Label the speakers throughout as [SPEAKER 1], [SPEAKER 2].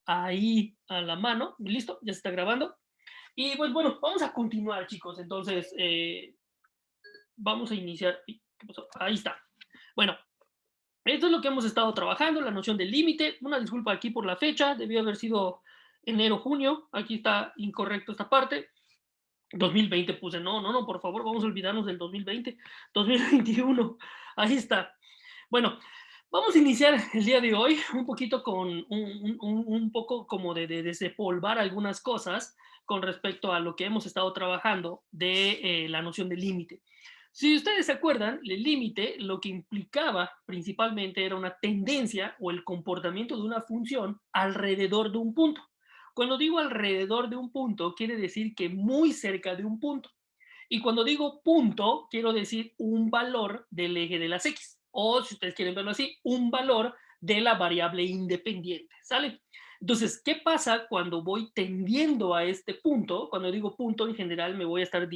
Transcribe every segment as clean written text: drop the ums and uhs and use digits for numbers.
[SPEAKER 1] ahí a la mano. Listo, ya se está grabando. Y pues bueno, vamos a continuar, chicos. Entonces, vamos a iniciar. ¿Qué pasó? Ahí está. Bueno, esto es lo que hemos estado trabajando, la noción del límite. Una disculpa aquí por la fecha, debió haber sido enero, junio. Aquí está incorrecto esta parte. 2020 puse, no, no, no, por favor, vamos a olvidarnos del 2020. 2021, ahí está. Bueno, vamos a iniciar el día de hoy un poquito con un poco como de desempolvar algunas cosas con respecto a lo que hemos estado trabajando de la noción de límite. Si ustedes se acuerdan, el límite lo que implicaba principalmente era una tendencia o el comportamiento de una función alrededor de un punto. Cuando digo alrededor de un punto, quiere decir que muy cerca de un punto. Y cuando digo punto, quiero decir un valor del eje de las X. O si ustedes quieren verlo así, un valor de la variable independiente. ¿Sale? Entonces, ¿qué pasa cuando voy tendiendo a este punto? Cuando digo punto, en general me voy a estar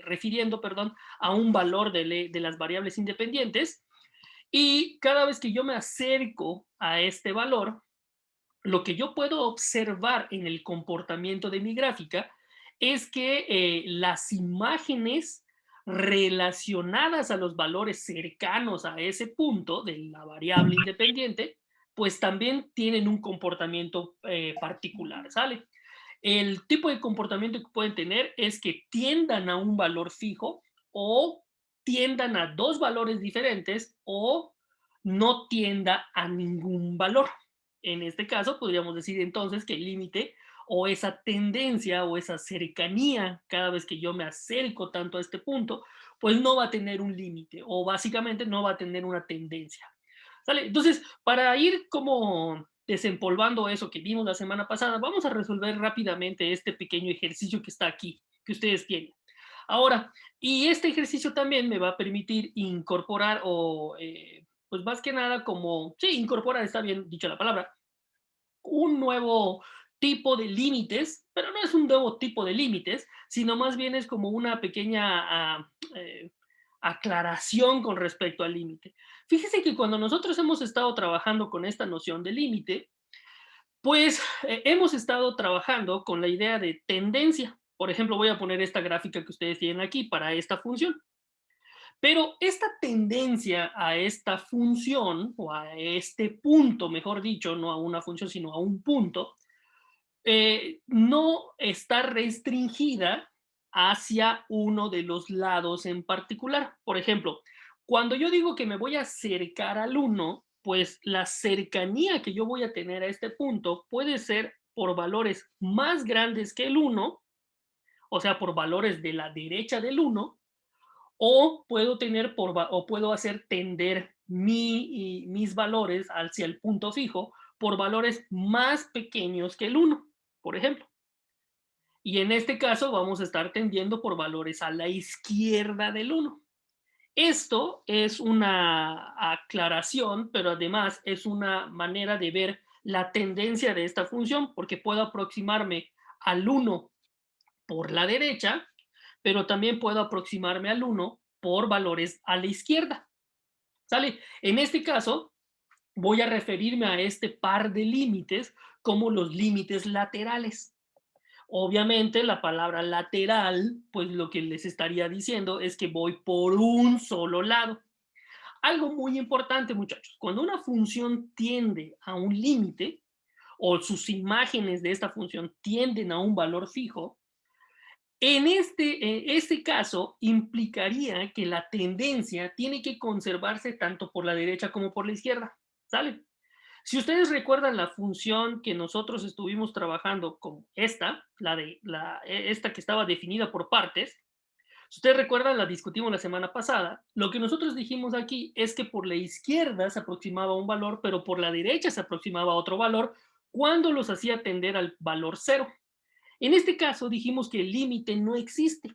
[SPEAKER 1] refiriendo, perdón, a un valor de las variables independientes. Y cada vez que yo me acerco a este valor, lo que yo puedo observar en el comportamiento de mi gráfica es que las imágenes relacionadas a los valores cercanos a ese punto de la variable independiente, pues también tienen un comportamiento particular, ¿sale? El tipo de comportamiento que pueden tener es que tiendan a un valor fijo o tiendan a dos valores diferentes o no tienda a ningún valor. En este caso, podríamos decir entonces que el límite o esa tendencia o esa cercanía cada vez que yo me acerco tanto a este punto, pues no va a tener un límite o básicamente no va a tener una tendencia. ¿Sale? Entonces, para ir como desempolvando eso que vimos la semana pasada, vamos a resolver rápidamente este pequeño ejercicio que está aquí, que ustedes tienen. Ahora, y este ejercicio también me va a permitir incorporar o, pues más que nada como, sí, incorporar, está bien dicha la palabra, un nuevo tipo de límites, pero no es un nuevo tipo de límites, sino más bien es como una pequeña aclaración con respecto al límite. Fíjese que cuando nosotros hemos estado trabajando con esta noción de límite, pues hemos estado trabajando con la idea de tendencia. Por ejemplo, voy a poner esta gráfica que ustedes tienen aquí para esta función. Pero esta tendencia a esta función o a este punto, mejor dicho, no a una función, sino a un punto, no está restringida hacia uno de los lados en particular. Por ejemplo, cuando yo digo que me voy a acercar al uno, pues la cercanía que yo voy a tener a este punto puede ser por valores más grandes que el uno, o sea, por valores de la derecha del uno, o puedo tener o puedo hacer tender mis valores hacia el punto fijo por valores más pequeños que el uno, por ejemplo. Y en este caso vamos a estar tendiendo por valores a la izquierda del uno. Esto es una aclaración, pero además es una manera de ver la tendencia de esta función, porque puedo aproximarme al uno por la derecha, pero también puedo aproximarme al uno por valores a la izquierda. ¿Sale? En este caso, voy a referirme a este par de límites como los límites laterales. Obviamente, la palabra lateral, pues lo que les estaría diciendo es que voy por un solo lado. Algo muy importante, muchachos, cuando una función tiende a un límite o sus imágenes de esta función tienden a un valor fijo, en este caso implicaría que la tendencia tiene que conservarse tanto por la derecha como por la izquierda, ¿sale? Si ustedes recuerdan la función que nosotros estuvimos trabajando con esta, esta que estaba definida por partes, si ustedes recuerdan, la discutimos la semana pasada, lo que nosotros dijimos aquí es que por la izquierda se aproximaba a un valor, pero por la derecha se aproximaba a otro valor cuando los hacía tender al valor cero. En este caso dijimos que el límite no existe,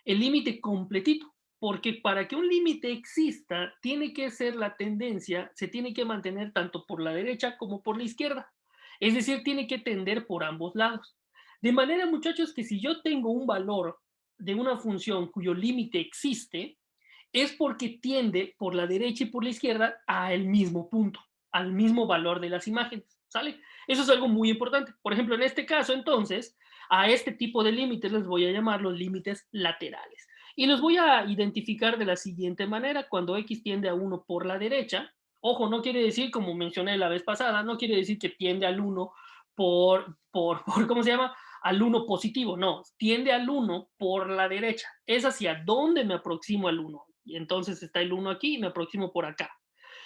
[SPEAKER 1] el límite completito, porque para que un límite exista, tiene que ser la tendencia, se tiene que mantener tanto por la derecha como por la izquierda. Es decir, tiene que tender por ambos lados. De manera, muchachos, que si yo tengo un valor de una función cuyo límite existe, es porque tiende por la derecha y por la izquierda al mismo punto, al mismo valor de las imágenes. ¿Sale? Eso es algo muy importante. Por ejemplo, en este caso, entonces, a este tipo de límites les voy a llamar los límites laterales. Y los voy a identificar de la siguiente manera. Cuando x tiende a 1 por la derecha, ojo, no quiere decir, como mencioné la vez pasada, no quiere decir que tiende al 1 por ¿cómo se llama? Al 1 positivo, no, tiende al 1 por la derecha. Es hacia dónde me aproximo al 1. Y entonces está el 1 aquí y me aproximo por acá.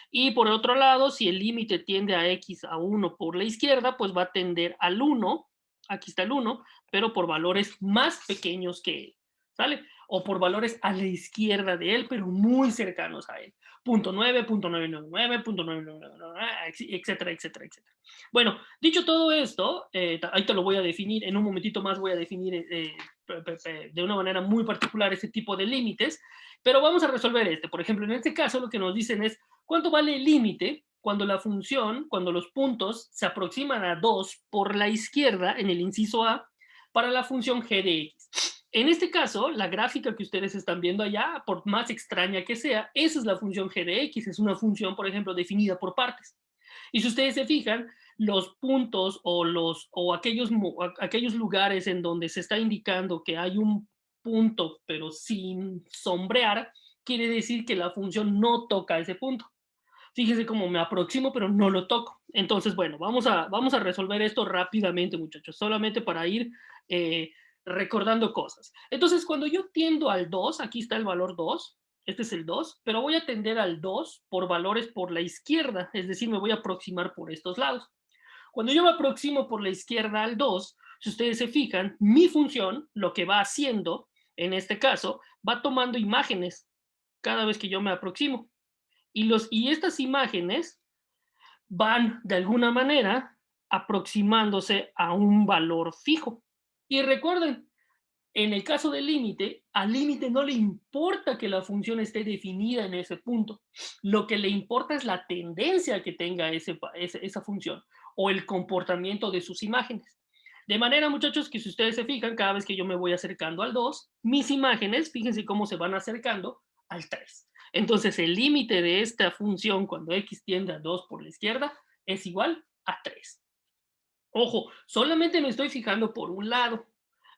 [SPEAKER 1] Y por otro lado, si el límite tiende a x a 1 por la izquierda, pues va a tender al 1, aquí está el 1, pero por valores más pequeños que él, ¿sale? O por valores a la izquierda de él, pero muy cercanos a él. Punto 9, punto 999, punto 999, etcétera, etcétera, etcétera. Bueno, dicho todo esto, ahí te lo voy a definir, en un momentito más voy a definir de una manera muy particular ese tipo de límites, pero vamos a resolver este. Por ejemplo, en este caso lo que nos dicen es ¿cuánto vale el límite cuando la función, cuando los puntos se aproximan a 2 por la izquierda en el inciso A para la función g de x? En este caso, la gráfica que ustedes están viendo allá, por más extraña que sea, esa es la función g de x, es una función, por ejemplo, definida por partes. Y si ustedes se fijan, los puntos o aquellos lugares en donde se está indicando que hay un punto, pero sin sombrear, quiere decir que la función no toca ese punto. Fíjese cómo me aproximo, pero no lo toco. Entonces, bueno, vamos a resolver esto rápidamente, muchachos, solamente para ir eh, recordando cosas. Entonces, cuando yo tiendo al 2, aquí está el valor 2, este es el 2, pero voy a tender al 2 por valores por la izquierda, es decir, me voy a aproximar por estos lados. Cuando yo me aproximo por la izquierda al 2, si ustedes se fijan, mi función, lo que va haciendo, en este caso, va tomando imágenes cada vez que yo me aproximo. Y estas imágenes van de alguna manera aproximándose a un valor fijo. Y recuerden, en el caso del límite, al límite no le importa que la función esté definida en ese punto. Lo que le importa es la tendencia que tenga esa función o el comportamiento de sus imágenes. De manera, muchachos, que si ustedes se fijan, cada vez que yo me voy acercando al 2, mis imágenes, fíjense cómo se van acercando al 3. Entonces, el límite de esta función cuando x tiende a 2 por la izquierda es igual a 3. Ojo, solamente me estoy fijando por un lado.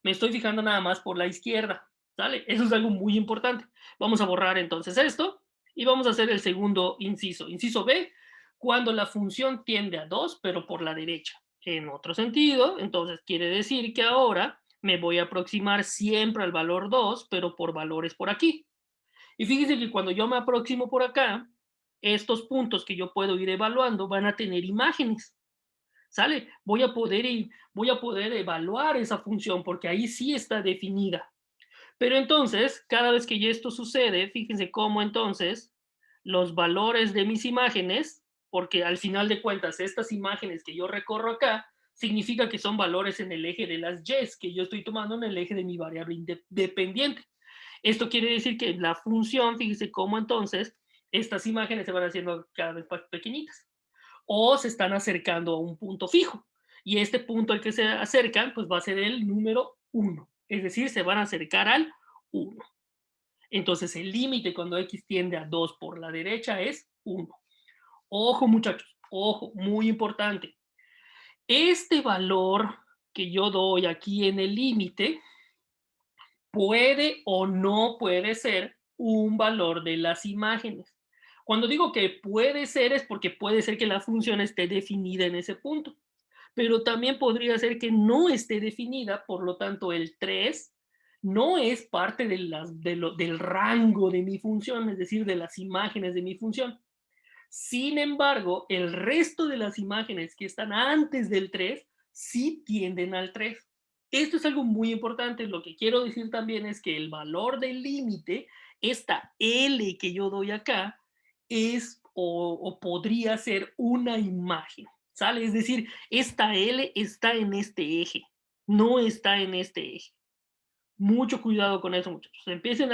[SPEAKER 1] Me estoy fijando nada más por la izquierda. ¿Sale? Eso es algo muy importante. Vamos a borrar entonces esto y vamos a hacer el segundo inciso. Inciso B, cuando la función tiende a 2, pero por la derecha. En otro sentido, entonces quiere decir que ahora me voy a aproximar siempre al valor 2, pero por valores por aquí. Y fíjense que cuando yo me aproximo por acá, estos puntos que yo puedo ir evaluando van a tener imágenes. ¿Sale? Voy a poder evaluar esa función porque ahí sí está definida. Pero entonces, cada vez que esto sucede, fíjense cómo entonces los valores de mis imágenes, porque al final de cuentas estas imágenes que yo recorro acá, significa que son valores en el eje de las y's que yo estoy tomando en el eje de mi variable independiente. Esto quiere decir que la función, fíjense cómo entonces estas imágenes se van haciendo cada vez más pequeñitas o se están acercando a un punto fijo. Y este punto al que se acercan, pues va a ser el número 1. Es decir, se van a acercar al 1. Entonces, el límite cuando x tiende a 2 por la derecha es 1. Ojo, muchachos, ojo, muy importante. Este valor que yo doy aquí en el límite puede o no puede ser un valor de las imágenes. Cuando digo que puede ser es porque puede ser que la función esté definida en ese punto, pero también podría ser que no esté definida, por lo tanto el 3 no es parte del rango de mi función, es decir, de las imágenes de mi función. Sin embargo, el resto de las imágenes que están antes del 3 sí tienden al 3. Esto es algo muy importante. Lo que quiero decir también es que el valor del límite, esta L que yo doy acá, es o podría ser una imagen, ¿sale? Es decir, esta L está en este eje, no está en este eje. Mucho cuidado con eso, muchachos. Empiecen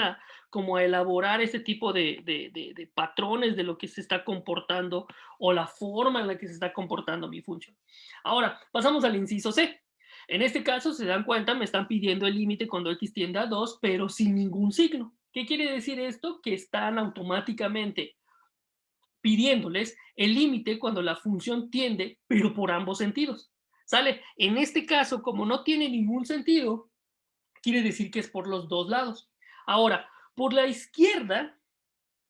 [SPEAKER 1] como a elaborar ese tipo de patrones de lo que se está comportando o la forma en la que se está comportando mi función. Ahora, pasamos al inciso C. En este caso, se dan cuenta, me están pidiendo el límite cuando x tiende a 2, pero sin ningún signo. ¿Qué quiere decir esto? Que están automáticamente pidiéndoles el límite cuando la función tiende, pero por ambos sentidos. ¿Sale? En este caso, como no tiene ningún sentido, quiere decir que es por los dos lados. Ahora, por la izquierda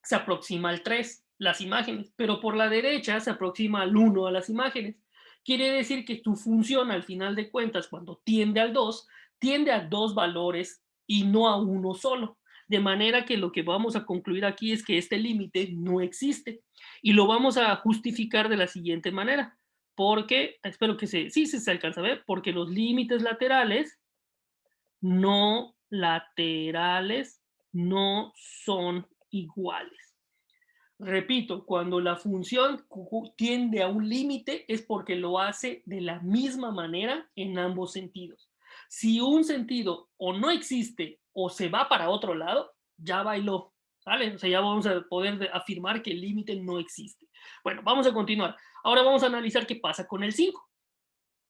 [SPEAKER 1] se aproxima al 3 las imágenes, pero por la derecha se aproxima al 1 a las imágenes. Quiere decir que tu función, al final de cuentas, cuando tiende al 2 tiende a dos valores y no a uno solo. De manera que lo que vamos a concluir aquí es que este límite no existe. Y lo vamos a justificar de la siguiente manera. Porque, espero que sí se alcanza a ver, porque los límites laterales no son iguales. Repito, cuando la función tiende a un límite es porque lo hace de la misma manera en ambos sentidos. Si un sentido o no existe o se va para otro lado, ya bailó, ¿vale? O sea, ya vamos a poder afirmar que el límite no existe. Bueno, vamos a continuar. Ahora vamos a analizar qué pasa con el 5.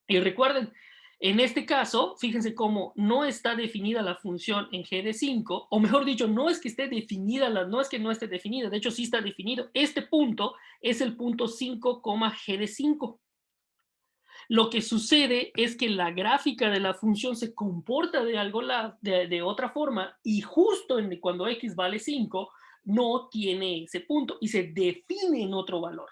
[SPEAKER 1] Y recuerden, en este caso, fíjense cómo no está definida la función en G de 5, o mejor dicho, no es que esté definida, no es que no esté definida, de hecho sí está definido. Este punto es el punto 5, G de 5. Lo que sucede es que la gráfica de la función se comporta de otra forma y justo cuando x vale 5 no tiene ese punto y se define en otro valor.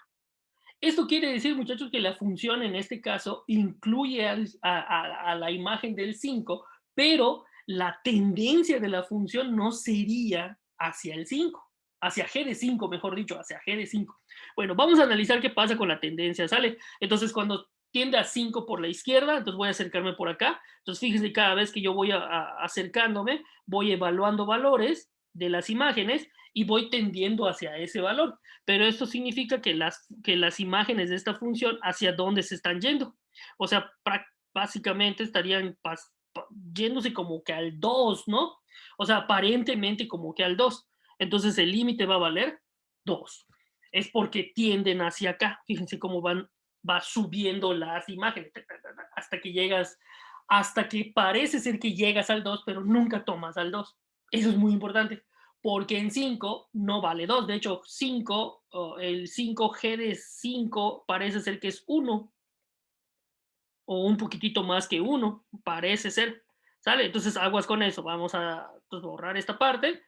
[SPEAKER 1] Esto quiere decir, muchachos, que la función en este caso incluye a la imagen del 5, pero la tendencia de la función no sería hacia el 5, hacia G de 5, mejor dicho, hacia G de 5. Bueno, vamos a analizar qué pasa con la tendencia, ¿sale? Entonces, cuando tiende a 5 por la izquierda, entonces voy a acercarme por acá. Entonces, fíjense, cada vez que yo voy acercándome, voy evaluando valores de las imágenes y voy tendiendo hacia ese valor, pero esto significa que las imágenes de esta función hacia dónde se están yendo. O sea, básicamente estarían yéndose como que al 2, ¿no? O sea, aparentemente como que al 2. Entonces el límite va a valer 2. Es porque tienden hacia acá. Fíjense cómo va subiendo las imágenes hasta que llegas, hasta que parece ser que llegas al 2, pero nunca tomas al 2. Eso es muy importante porque en 5 no vale 2. De hecho, 5, el 5G de 5 parece ser que es 1 o un poquitito más que 1, parece ser. ¿Sale? Entonces, aguas con eso. Vamos a borrar esta parte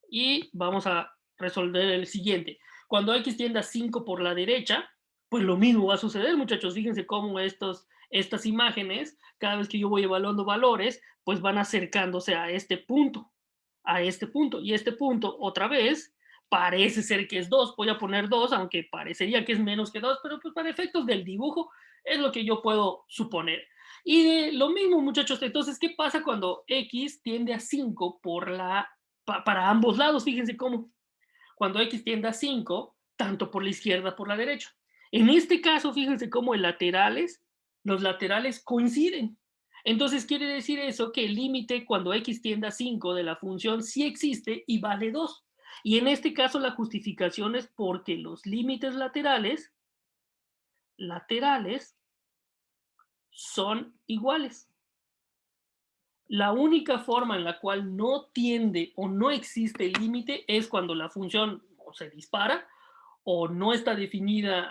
[SPEAKER 1] y vamos a resolver el siguiente. Cuando x tiende a 5 por la derecha, pues lo mismo va a suceder, muchachos. Fíjense cómo estas imágenes, cada vez que yo voy evaluando valores, pues van acercándose a este punto, y este punto otra vez parece ser que es 2. Voy a poner 2, aunque parecería que es menos que 2, pero pues para efectos del dibujo es lo que yo puedo suponer. Y lo mismo, muchachos, entonces, ¿qué pasa cuando x tiende a 5 para ambos lados? Fíjense cómo. Cuando x tiende a 5, tanto por la izquierda por la derecha. En este caso, fíjense cómo los laterales coinciden. Entonces quiere decir eso que el límite cuando x tiende a 5 de la función sí existe y vale 2. Y en este caso la justificación es porque los límites laterales son iguales. La única forma en la cual no tiende o no existe el límite es cuando la función o se dispara o no está definida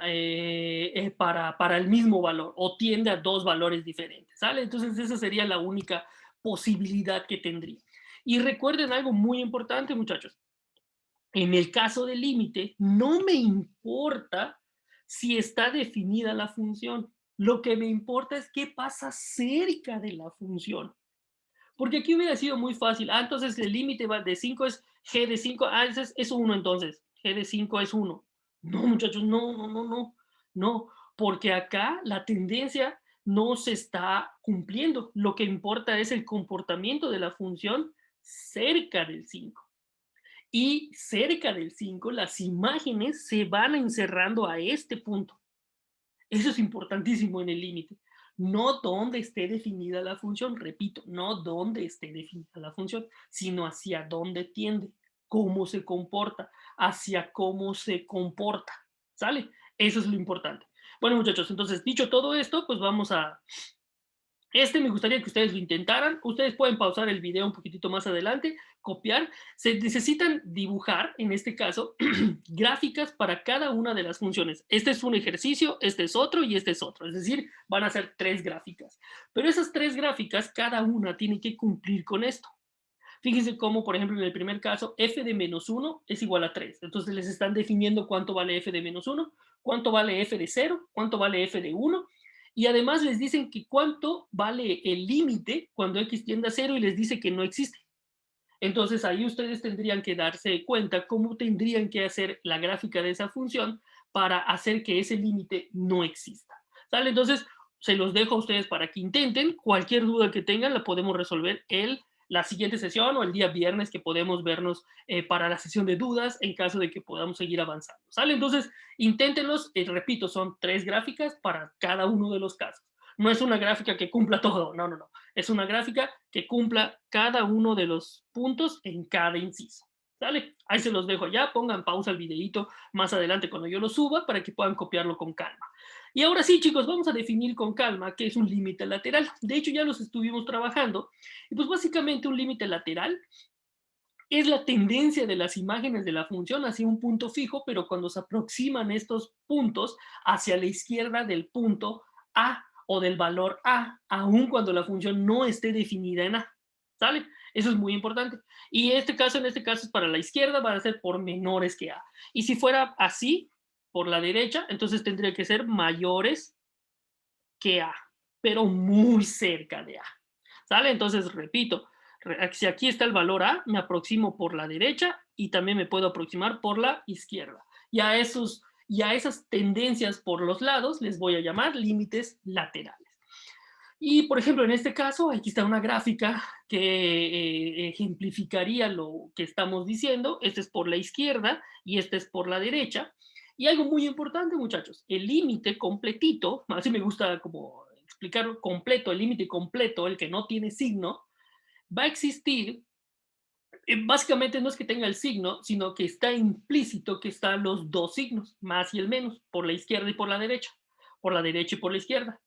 [SPEAKER 1] para el mismo valor o tiende a dos valores diferentes, ¿sale? Entonces esa sería la única posibilidad que tendría. Y recuerden algo muy importante, muchachos. En el caso del límite, no me importa si está definida la función. Lo que me importa es qué pasa cerca de la función. Porque aquí hubiera sido muy fácil. Entonces el límite de 5 es G de 5. Ese es 1 entonces. G de 5 es 1. No, muchachos, no, no, no, no. No, porque acá la tendencia no se está cumpliendo. Lo que importa es el comportamiento de la función cerca del 5. Y cerca del 5 las imágenes se van encerrando a este punto. Eso es importantísimo en el límite. No donde esté definida la función, repito, no donde esté definida la función, sino hacia dónde tiende, cómo se comporta, hacia cómo se comporta. ¿Sale? Eso es lo importante. Bueno, muchachos, entonces, dicho todo esto, pues vamos Este me gustaría que ustedes lo intentaran. Ustedes pueden pausar el video un poquitito más adelante, copiar. Se necesitan dibujar, en este caso, gráficas para cada una de las funciones. Este es un ejercicio, este es otro y este es otro. Es decir, van a ser 3 gráficas. Pero esas 3 gráficas, cada una tiene que cumplir con esto. Fíjense cómo, por ejemplo, en el primer caso, f de menos 1 es igual a 3. Entonces les están definiendo cuánto vale f de menos 1, cuánto vale f de 0, cuánto vale f de 1. Y además les dicen que cuánto vale el límite cuando x tiende a 0 y les dice que no existe. Entonces ahí ustedes tendrían que darse cuenta cómo tendrían que hacer la gráfica de esa función para hacer que ese límite no exista. ¿Sale? Entonces se los dejo a ustedes para que intenten. Cualquier duda que tengan la podemos resolver la siguiente sesión o el día viernes que podemos vernos para la sesión de dudas en caso de que podamos seguir avanzando. ¿Sale? Entonces inténtenlos. Repito, son 3 gráficas para cada uno de los casos. No es una gráfica que cumpla todo, no, no, no. Es una gráfica que cumpla cada uno de los puntos en cada inciso. ¿Sale? Ahí se los dejo ya, pongan pausa al videito más adelante cuando yo lo suba para que puedan copiarlo con calma. Y ahora sí, chicos, vamos a definir con calma qué es un límite lateral. De hecho, ya los estuvimos trabajando. Y pues básicamente un límite lateral es la tendencia de las imágenes de la función hacia un punto fijo, pero cuando se aproximan estos puntos hacia la izquierda del punto A o del valor A, aun cuando la función no esté definida en A. ¿Sale? Eso es muy importante. Y en este caso es para la izquierda, va a ser por menores que A. Y si fuera así, por la derecha, entonces tendría que ser mayores que A, pero muy cerca de A. ¿Sale? Entonces, repito, si aquí está el valor A, me aproximo por la derecha y también me puedo aproximar por la izquierda. Y a esas tendencias por los lados les voy a llamar límites laterales. Y, por ejemplo, en este caso, aquí está una gráfica que ejemplificaría lo que estamos diciendo. Este es por la izquierda y este es por la derecha. Y algo muy importante, muchachos, el límite completito, así me gusta como explicarlo completo, el límite completo, el que no tiene signo, va a existir, básicamente no es que tenga el signo, sino que está implícito que están los dos signos, más y el menos, por la izquierda y por la derecha y por la izquierda.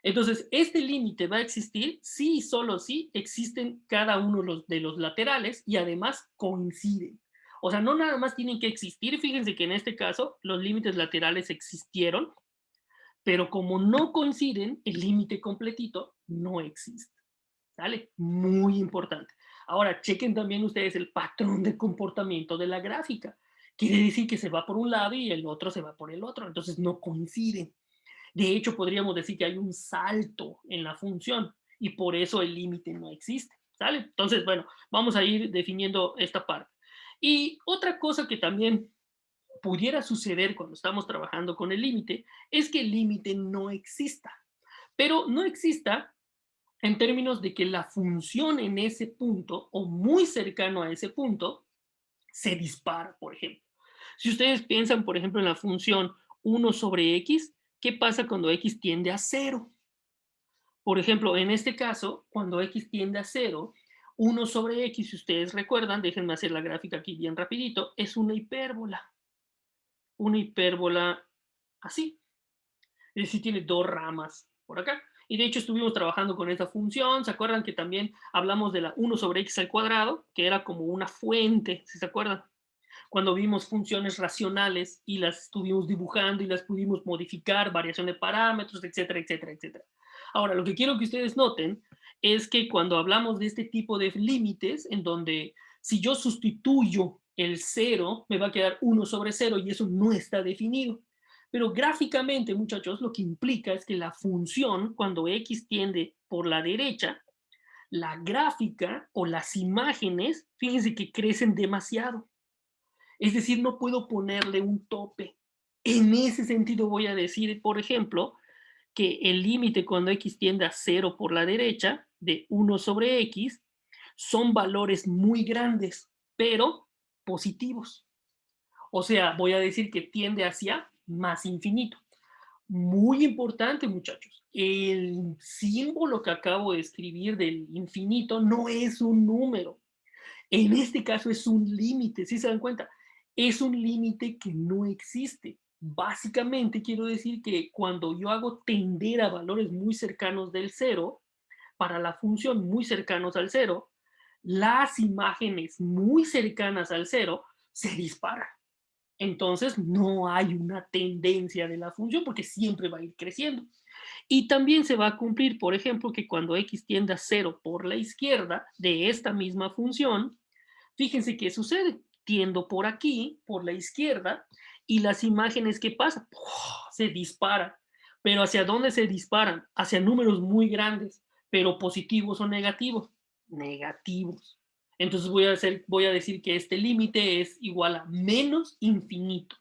[SPEAKER 1] Entonces, este límite va a existir si y solo si existen cada uno de los laterales y además coinciden. O sea, no nada más tienen que existir. Fíjense que en este caso los límites laterales existieron, pero como no coinciden, el límite completito no existe. ¿Sale? Muy importante. Ahora, chequen también ustedes el patrón de comportamiento de la gráfica. Quiere decir que se va por un lado y el otro se va por el otro. Entonces, no coinciden. De hecho, podríamos decir que hay un salto en la función y por eso el límite no existe. ¿Sale? Entonces, bueno, vamos a ir definiendo esta parte. Y otra cosa que también pudiera suceder cuando estamos trabajando con el límite es que el límite no exista. Pero no exista en términos de que la función en ese punto o muy cercano a ese punto se dispara, por ejemplo. Si ustedes piensan, por ejemplo, en la función 1/x, ¿qué pasa cuando x tiende a 0? Por ejemplo, en este caso, cuando x tiende a 0, 1/x, si ustedes recuerdan, déjenme hacer la gráfica aquí bien rapidito, es una hipérbola así. Es decir, tiene dos ramas por acá. Y de hecho estuvimos trabajando con esta función. ¿Se acuerdan que también hablamos de la 1/x al cuadrado? Que era como una fuente, si se acuerdan. Cuando vimos funciones racionales y las estuvimos dibujando y las pudimos modificar, variación de parámetros, etcétera, etcétera, etcétera. Ahora, lo que quiero que ustedes noten es que cuando hablamos de este tipo de límites, en donde si yo sustituyo el 0, me va a quedar 1/0 y eso no está definido. Pero gráficamente, muchachos, lo que implica es que la función, cuando x tiende por la derecha, la gráfica o las imágenes, fíjense que crecen demasiado. Es decir, no puedo ponerle un tope. En ese sentido voy a decir, por ejemplo, que el límite cuando x tiende a 0 por la derecha, de 1/x, son valores muy grandes, pero positivos. O sea, voy a decir que tiende hacia más infinito. Muy importante, muchachos. El símbolo que acabo de escribir del infinito no es un número. En este caso es un límite, ¿sí se dan cuenta? Es un límite que no existe. Básicamente quiero decir que cuando yo hago tender a valores muy cercanos del cero, para la función muy cercanos al cero, las imágenes muy cercanas al cero se disparan. Entonces no hay una tendencia de la función porque siempre va a ir creciendo. Y también se va a cumplir, por ejemplo, que cuando x tiende a cero por la izquierda de esta misma función, fíjense qué sucede. Tiendo por aquí, por la izquierda, y las imágenes que pasan se disparan. Pero ¿hacia dónde se disparan? Hacia números muy grandes, pero positivos o negativos. Negativos. Entonces voy a decir que este límite es igual a menos infinito.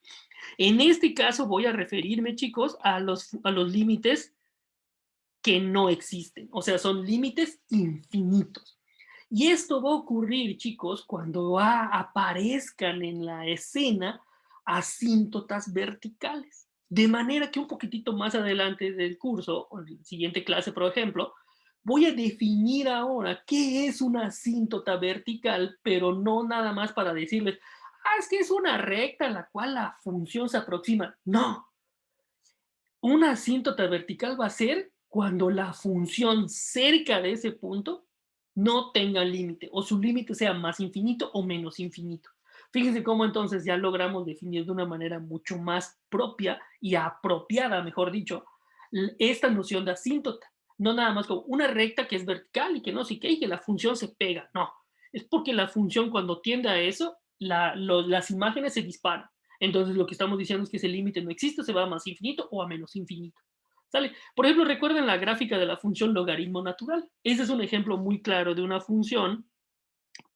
[SPEAKER 1] En este caso voy a referirme, chicos, a los límites que no existen. O sea, son límites infinitos. Y esto va a ocurrir, chicos, cuando aparezcan en la escena asíntotas verticales. De manera que un poquitito más adelante del curso, o en la siguiente clase, por ejemplo, voy a definir ahora qué es una asíntota vertical, pero no nada más para decirles, es que es una recta a la cual la función se aproxima. No, una asíntota vertical va a ser cuando la función cerca de ese punto no tenga límite o su límite sea más infinito o menos infinito. Fíjense cómo entonces ya logramos definir de una manera mucho más propia y apropiada, mejor dicho, esta noción de asíntota. No nada más como una recta que es vertical y que no sé qué y que la función se pega. No, es porque la función cuando tiende a eso, las imágenes se disparan. Entonces lo que estamos diciendo es que ese límite no existe, se va a más infinito o a menos infinito. ¿Sale? Por ejemplo, recuerden la gráfica de la función logaritmo natural. Ese es un ejemplo muy claro de una función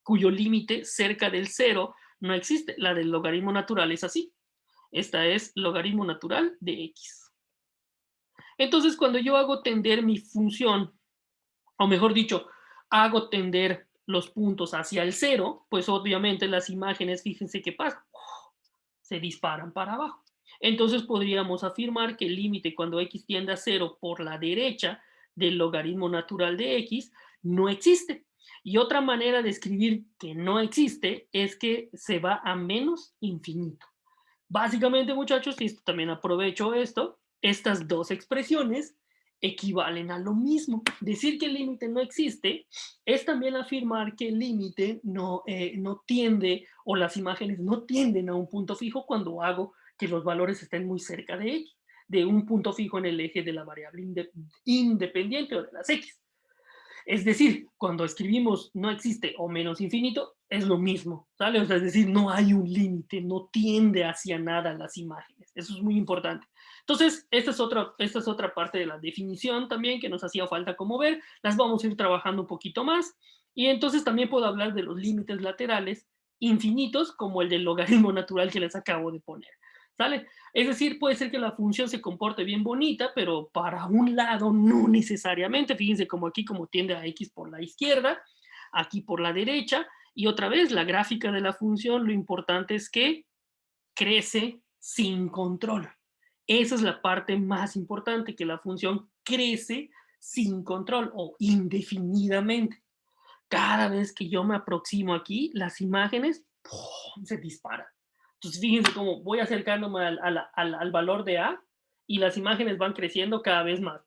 [SPEAKER 1] cuyo límite cerca del cero no existe. La del logaritmo natural es así. Esta es logaritmo natural de x. Entonces, cuando yo hago tender mi función, o mejor dicho, hago tender los puntos hacia el cero, pues obviamente las imágenes, fíjense qué pasa, se disparan para abajo. Entonces podríamos afirmar que el límite cuando x tiende a cero por la derecha del logaritmo natural de x no existe. Y otra manera de escribir que no existe es que se va a menos infinito. Básicamente, muchachos, y esto también aprovecho esto, estas dos expresiones equivalen a lo mismo. Decir que el límite no existe es también afirmar que el límite no tiende o las imágenes no tienden a un punto fijo cuando hago que los valores estén muy cerca de x, de un punto fijo en el eje de la variable independiente o de las x. Es decir, cuando escribimos no existe o menos infinito, es lo mismo, ¿sale? O sea, es decir, no hay un límite, no tiende hacia nada las imágenes. Eso es muy importante. Entonces, esta es otra parte de la definición también que nos hacía falta como ver. Las vamos a ir trabajando un poquito más. Y entonces también puedo hablar de los límites laterales infinitos, como el del logaritmo natural que les acabo de poner. ¿Sale? Es decir, puede ser que la función se comporte bien bonita, pero para un lado no necesariamente. Fíjense como aquí como tiende a x por la izquierda, aquí por la derecha, y otra vez la gráfica de la función, lo importante es que crece sin control. Esa es la parte más importante, que la función crece sin control o indefinidamente. Cada vez que yo me aproximo aquí, las imágenes ¡pum!, se disparan. Entonces, fíjense cómo voy acercándome al valor de A y las imágenes van creciendo cada vez más,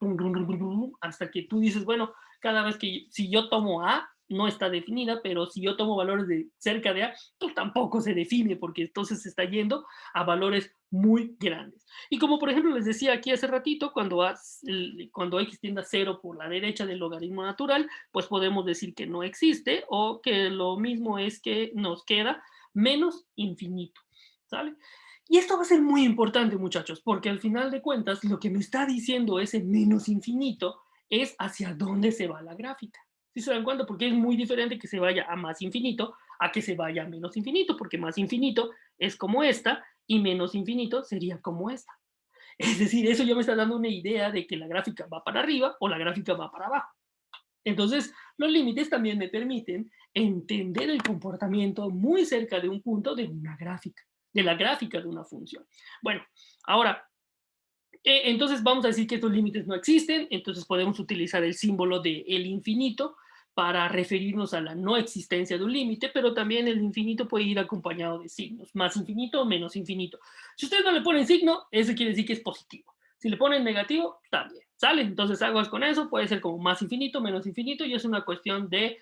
[SPEAKER 1] hasta que tú dices, bueno, cada vez que si yo tomo A, no está definida, pero si yo tomo valores de cerca de A, pues tampoco se define, porque entonces se está yendo a valores muy grandes. Y como por ejemplo les decía aquí hace ratito, cuando x tiende a cero por la derecha del logaritmo natural, pues podemos decir que no existe o que lo mismo es que nos queda menos infinito, ¿sale? Y esto va a ser muy importante, muchachos, porque al final de cuentas lo que me está diciendo ese menos infinito es hacia dónde se va la gráfica. ¿Sí se dan cuenta? Porque es muy diferente que se vaya a más infinito a que se vaya a menos infinito, porque más infinito es como esta y menos infinito sería como esta. Es decir, eso ya me está dando una idea de que la gráfica va para arriba o la gráfica va para abajo. Entonces, los límites también me permiten entender el comportamiento muy cerca de un punto de una gráfica, de la gráfica de una función. Bueno, ahora, entonces vamos a decir que estos límites no existen, entonces podemos utilizar el símbolo de el infinito para referirnos a la no existencia de un límite, pero también el infinito puede ir acompañado de signos, más infinito o menos infinito. Si ustedes no le ponen signo, eso quiere decir que es positivo. Si le ponen negativo, también. ¿Sale? Entonces aguas con eso, puede ser como más infinito, menos infinito, y es una cuestión de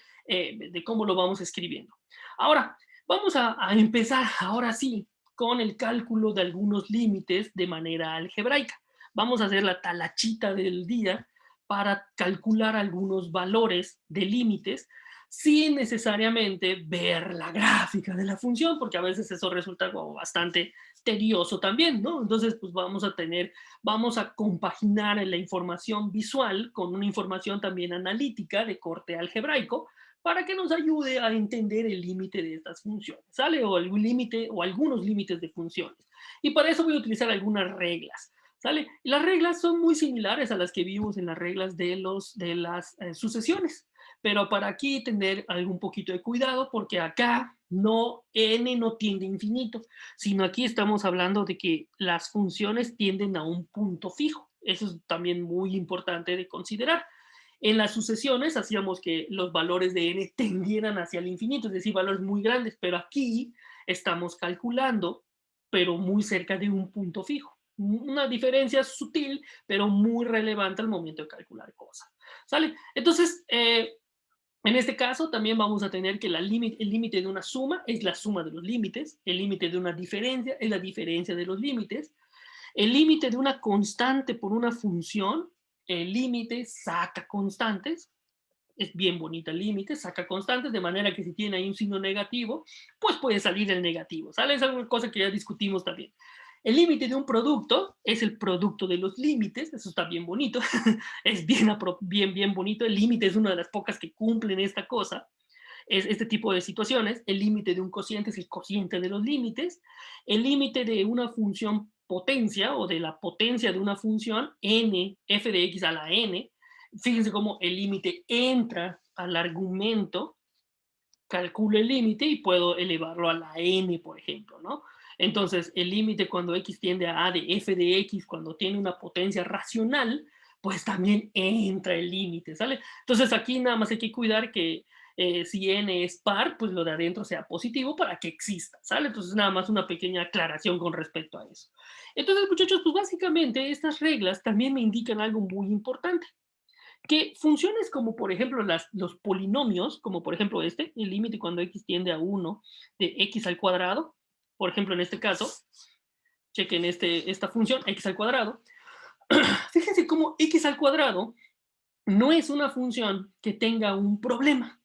[SPEAKER 1] cómo lo vamos escribiendo. Ahora, vamos a empezar, ahora sí, con el cálculo de algunos límites de manera algebraica. Vamos a hacer la talachita del día para calcular algunos valores de límites sin necesariamente ver la gráfica de la función, porque a veces eso resulta como bastante tedioso también, ¿no? Entonces, pues vamos a compaginar la información visual con una información también analítica de corte algebraico para que nos ayude a entender el límite de estas funciones, ¿sale? O algún límite o algunos límites de funciones. Y para eso voy a utilizar algunas reglas, ¿sale? Y las reglas son muy similares a las que vimos en las reglas de las sucesiones, pero para aquí tener algún poquito de cuidado porque acá no, n no tiende a infinito, sino aquí estamos hablando de que las funciones tienden a un punto fijo. Eso es también muy importante de considerar. En las sucesiones hacíamos que los valores de n tendieran hacia el infinito, es decir, valores muy grandes, pero aquí estamos calculando, pero muy cerca de un punto fijo. Una diferencia sutil, pero muy relevante al momento de calcular cosas. ¿Sale? Entonces, en este caso, también vamos a tener que el límite de una suma es la suma de los límites, el límite de una diferencia es la diferencia de los límites, el límite de una constante por una función, el límite saca constantes, es bien bonita el límite, saca constantes, de manera que si tiene ahí un signo negativo, pues puede salir el negativo, ¿sale? Es alguna cosa que ya discutimos también. El límite de un producto es el producto de los límites, eso está bien bonito, es bien bonito, el límite es una de las pocas que cumplen esta cosa, es este tipo de situaciones, el límite de un cociente es el cociente de los límites, el límite de una función potencia o de la potencia de una función, n, f de x a la n, fíjense cómo el límite entra al argumento, calculo el límite y puedo elevarlo a la n, por ejemplo, ¿no? Entonces, el límite cuando x tiende a de f de x, cuando tiene una potencia racional, pues también entra el límite, ¿sale? Entonces, aquí nada más hay que cuidar que si n es par, pues lo de adentro sea positivo para que exista, ¿sale? Entonces, nada más una pequeña aclaración con respecto a eso. Entonces, muchachos, pues básicamente estas reglas también me indican algo muy importante que funciones como por ejemplo los polinomios, como por ejemplo este, el límite cuando x tiende a 1 de x al cuadrado, por ejemplo en este caso, chequen esta función x al cuadrado, fíjense cómo x al cuadrado no es una función que tenga un problema,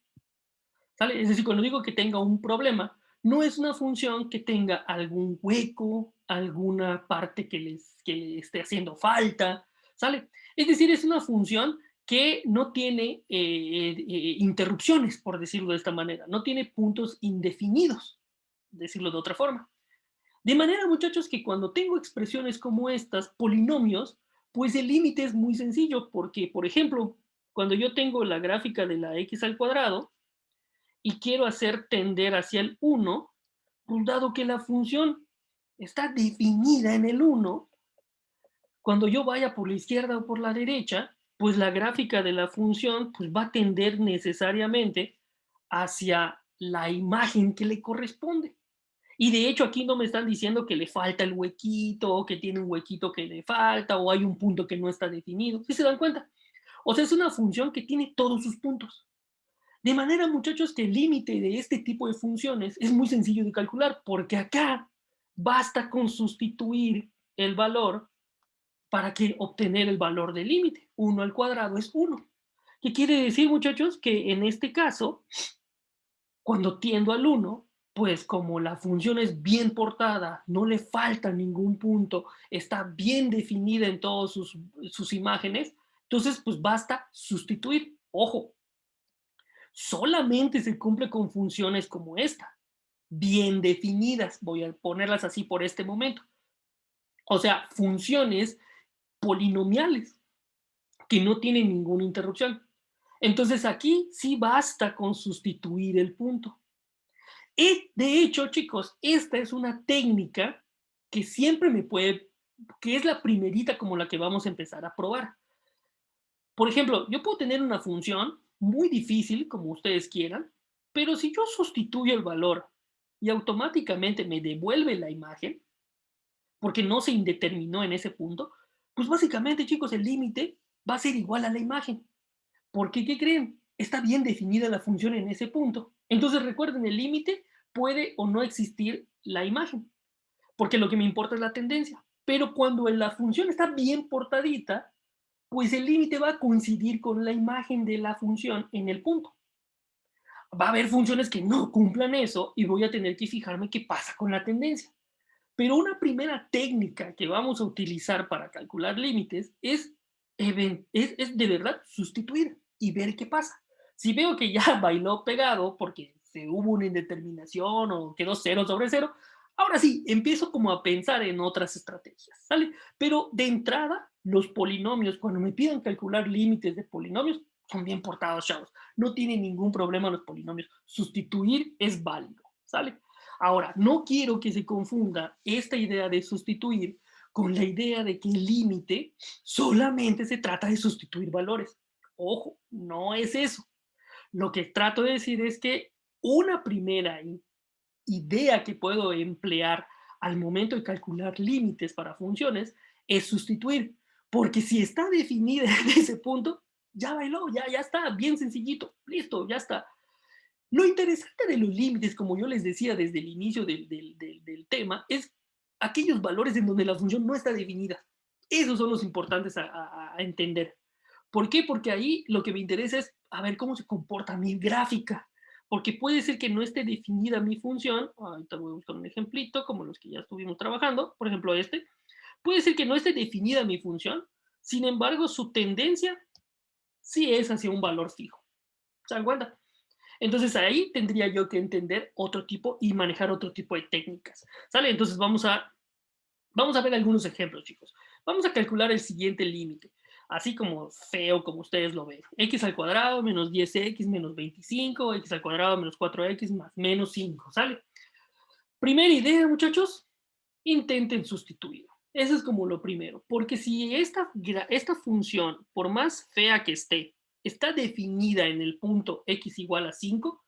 [SPEAKER 1] ¿sale? Es decir, cuando digo que tenga un problema, no es una función que tenga algún hueco, alguna parte que le esté haciendo falta, ¿sale? Es decir, es una función que no tiene interrupciones, por decirlo de esta manera, no tiene puntos indefinidos, decirlo de otra forma. De manera, muchachos, que cuando tengo expresiones como estas, polinomios, pues el límite es muy sencillo, porque, por ejemplo, cuando yo tengo la gráfica de la x al cuadrado, y quiero hacer tender hacia el 1, pues dado que la función está definida en el 1, cuando yo vaya por la izquierda o por la derecha, pues la gráfica de la función pues va a tender necesariamente hacia la imagen que le corresponde. Y de hecho aquí no me están diciendo que le falta el huequito, o que tiene un huequito que le falta, o hay un punto que no está definido. ¿Sí se dan cuenta? O sea, es una función que tiene todos sus puntos. De manera, muchachos, que el límite de este tipo de funciones es muy sencillo de calcular, porque acá basta con sustituir el valor para que obtener el valor del límite. 1 al cuadrado es 1. ¿Qué quiere decir, muchachos? Que en este caso, cuando tiendo al 1, pues como la función es bien portada, no le falta ningún punto, está bien definida en todas sus imágenes, entonces pues basta sustituir. Ojo, solamente se cumple con funciones como esta, bien definidas, voy a ponerlas así por este momento. O sea, funciones polinomiales que no tienen ninguna interrupción. Entonces aquí sí basta con sustituir el punto. Y de hecho, chicos, esta es una técnica que siempre me puede, que es la primerita como la que vamos a empezar a probar. Por ejemplo, yo puedo tener una función muy difícil, como ustedes quieran, pero si yo sustituyo el valor y automáticamente me devuelve la imagen, porque no se indeterminó en ese punto, pues básicamente, chicos, el límite va a ser igual a la imagen. Porque, ¿qué creen? Está bien definida la función en ese punto. Entonces, recuerden, el límite puede o no existir la imagen, porque lo que me importa es la tendencia. Pero cuando la función está bien portadita, pues el límite va a coincidir con la imagen de la función en el punto. Va a haber funciones que no cumplan eso y voy a tener que fijarme qué pasa con la tendencia. Pero una primera técnica que vamos a utilizar para calcular límites es de verdad sustituir y ver qué pasa. Si veo que ya bailó pegado porque se hubo una indeterminación o quedó cero sobre cero, ahora sí, empiezo como a pensar en otras estrategias, ¿sale? Pero de entrada, los polinomios, cuando me pidan calcular límites de polinomios, son bien portados, chavos. No tienen ningún problema los polinomios. Sustituir es válido, ¿sale? Ahora, no quiero que se confunda esta idea de sustituir con la idea de que el límite solamente se trata de sustituir valores. Ojo, no es eso. Lo que trato de decir es que una primera idea que puedo emplear al momento de calcular límites para funciones es sustituir, porque si está definida en ese punto, ya bailó, ya está, bien sencillito, listo, ya está. Lo interesante de los límites, como yo les decía desde el inicio del tema, es aquellos valores en donde la función no está definida. Esos son los importantes a entender. ¿Por qué? Porque ahí lo que me interesa es a ver cómo se comporta mi gráfica. Porque puede ser que no esté definida mi función. Ahorita voy a buscar un ejemplito, como los que ya estuvimos trabajando. Por ejemplo, este. Puede ser que no esté definida mi función. Sin embargo, su tendencia sí es hacia un valor fijo. ¿Se dan cuenta? Entonces ahí tendría yo que entender otro tipo y manejar otro tipo de técnicas. ¿Sale? Entonces vamos a ver algunos ejemplos, chicos. Vamos a calcular el siguiente límite, así como feo como ustedes lo ven. X al cuadrado menos 10x menos 25, x al cuadrado menos 4x más menos 5, ¿sale? Primera idea, muchachos, intenten sustituir. Eso es como lo primero, porque si esta función, por más fea que esté, está definida en el punto x igual a 5,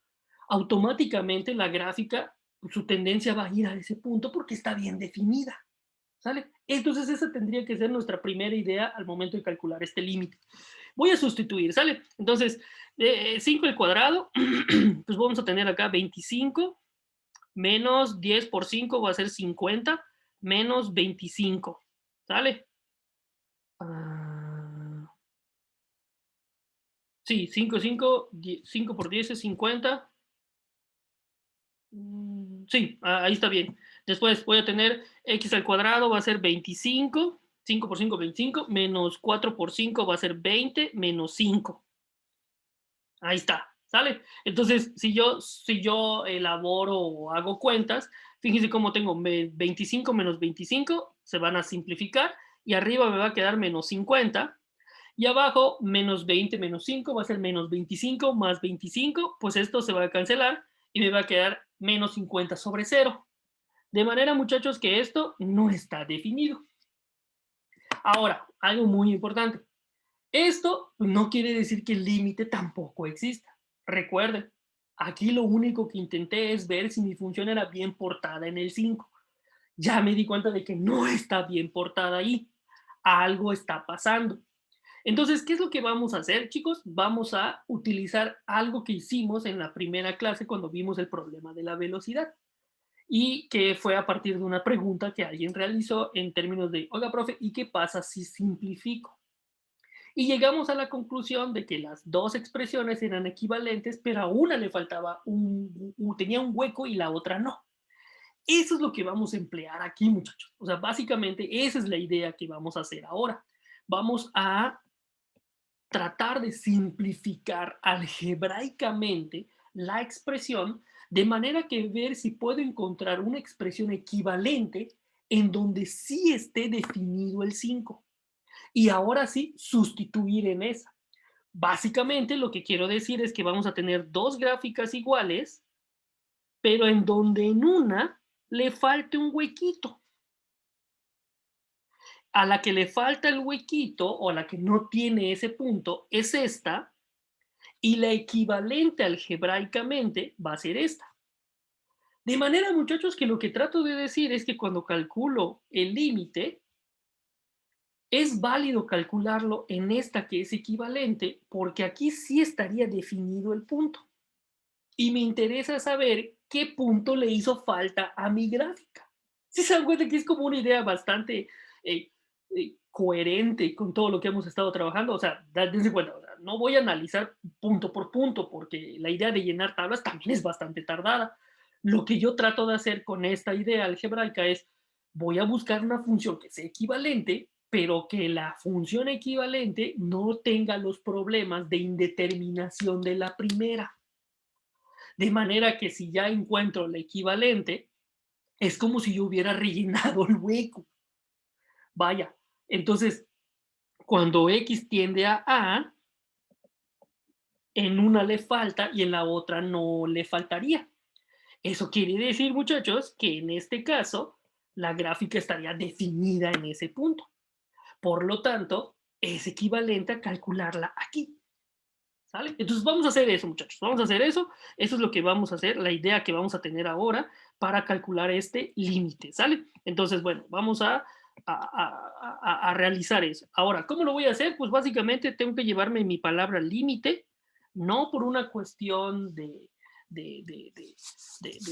[SPEAKER 1] automáticamente la gráfica, su tendencia va a ir a ese punto porque está bien definida, ¿sale? Entonces esa tendría que ser nuestra primera idea al momento de calcular este límite. Voy a sustituir, ¿sale? Entonces, 5 al cuadrado, pues vamos a tener acá 25 menos 10 por 5 va a ser 50 menos 25, ¿sale? Ah, sí, 5 por 10 es 50. Sí, ahí está bien. Después voy a tener x al cuadrado va a ser 25, 5 por 5, 25, menos 4 por 5 va a ser 20, menos 5. Ahí está, ¿sale? Entonces, si yo elaboro o hago cuentas, fíjense cómo tengo 25 menos 25, se van a simplificar, y arriba me va a quedar menos 50, y abajo menos 20 menos 5 va a ser menos 25 más 25, pues esto se va a cancelar y me va a quedar menos 50 sobre cero. De manera, muchachos, que esto no está definido. Ahora, algo muy importante. Esto no quiere decir que el límite tampoco exista. Recuerden, aquí lo único que intenté es ver si mi función era bien portada en el 5. Ya me di cuenta de que no está bien portada ahí. Algo está pasando. Entonces, ¿qué es lo que vamos a hacer, chicos? Vamos a utilizar algo que hicimos en la primera clase cuando vimos el problema de la velocidad, y que fue a partir de una pregunta que alguien realizó en términos de, oiga, profe, ¿y qué pasa si simplifico? Y llegamos a la conclusión de que las dos expresiones eran equivalentes, pero a una le faltaba tenía un hueco y la otra no. Eso es lo que vamos a emplear aquí, muchachos. O sea, básicamente esa es la idea que vamos a hacer ahora. Vamos a tratar de simplificar algebraicamente la expresión de manera que ver si puedo encontrar una expresión equivalente en donde sí esté definido el 5 y ahora sí sustituir en esa. Básicamente lo que quiero decir es que vamos a tener dos gráficas iguales, pero en donde en una le falte un huequito. A la que le falta el huequito o a la que no tiene ese punto es esta, y la equivalente algebraicamente va a ser esta. De manera, muchachos, que lo que trato de decir es que cuando calculo el límite, es válido calcularlo en esta que es equivalente, porque aquí sí estaría definido el punto. Y me interesa saber qué punto le hizo falta a mi gráfica. ¿Sí se dan cuenta que es como una idea bastante coherente con todo lo que hemos estado trabajando? O sea, dense cuenta, o sea, no voy a analizar punto por punto, porque la idea de llenar tablas también es bastante tardada. Lo que yo trato de hacer con esta idea algebraica es, voy a buscar una función que sea equivalente, pero que la función equivalente no tenga los problemas de indeterminación de la primera. De manera que si ya encuentro la equivalente, es como si yo hubiera rellenado el hueco. Vaya, entonces, cuando X tiende a, en una le falta y en la otra no le faltaría. Eso quiere decir, muchachos, que en este caso la gráfica estaría definida en ese punto. Por lo tanto, es equivalente a calcularla aquí. ¿Sale? Entonces vamos a hacer eso, muchachos. Vamos a hacer eso. Eso es lo que vamos a hacer, la idea que vamos a tener ahora para calcular este límite. ¿Sale? Entonces, bueno, vamos a realizar eso. Ahora, ¿cómo lo voy a hacer? Pues básicamente tengo que llevarme mi palabra límite, no por una cuestión de